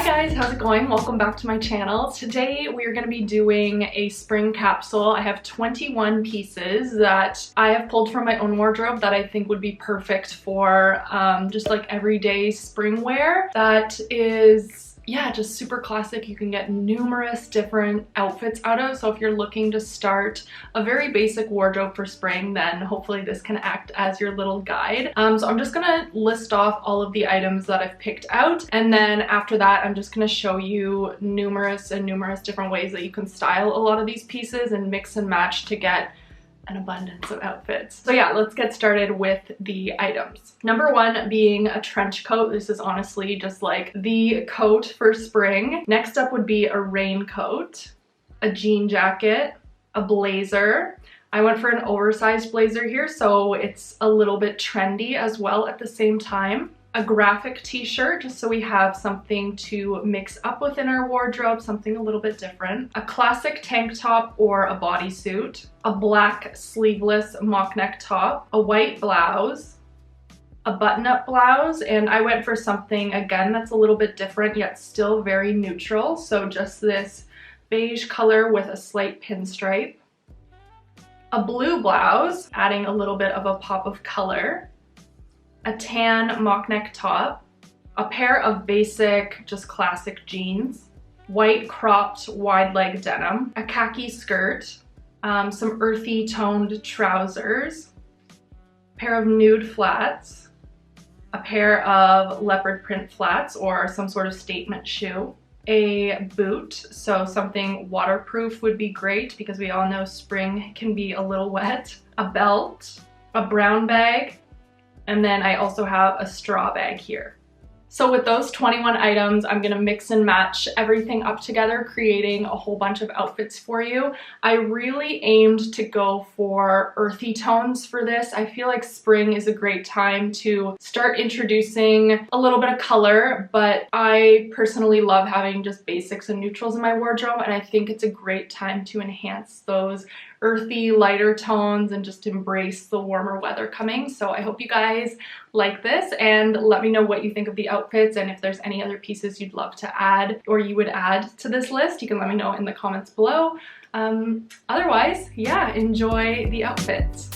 Hi guys, how's it going? Welcome back to my channel. Today we are going to be doing a spring capsule. I have 21 pieces that I have pulled from my own wardrobe that I think would be perfect for just like everyday spring wear. That is, yeah, just super classic. You can get numerous different outfits out of. So if you're looking to start a very basic wardrobe for spring, then hopefully this can act as your little guide. So I'm just gonna list off all of the items that I've picked out, and then after that I'm just gonna show you numerous different ways that you can style a lot of these pieces and mix and match to get an abundance of outfits. So yeah, let's get started with the items. Number one being a trench coat. This is honestly just like the coat for spring. Next up would be a raincoat, a jean jacket, a blazer. I went for an oversized blazer here, so it's a little bit trendy as well at the same time. A graphic t-shirt, just so we have something to mix up within our wardrobe, something a little bit different. A classic tank top or a bodysuit. A black sleeveless mock neck top. A white blouse. A button-up blouse, and I went for something, again, that's a little bit different yet still very neutral. So just this beige color with a slight pinstripe. A blue blouse, adding a little bit of a pop of color. A tan mock neck top, a pair of basic, just classic jeans, white cropped wide leg denim, a khaki skirt, some earthy toned trousers, a pair of nude flats, a pair of leopard print flats or some sort of statement shoe, a boot, so something waterproof would be great because we all know spring can be a little wet, a belt, a brown bag, and then I also have a straw bag here. So with those 21 items, I'm gonna mix and match everything up together, creating a whole bunch of outfits for you. I really aimed to go for earthy tones for this. I feel like spring is a great time to start introducing a little bit of color, but I personally love having just basics and neutrals in my wardrobe, and I think it's a great time to enhance those earthy, lighter tones and just embrace the warmer weather coming. So I hope you guys like this, and let me know what you think of the outfits, and if there's any other pieces you'd love to add or you would add to this list, you can let me know in the comments below. Otherwise, yeah, enjoy the outfits.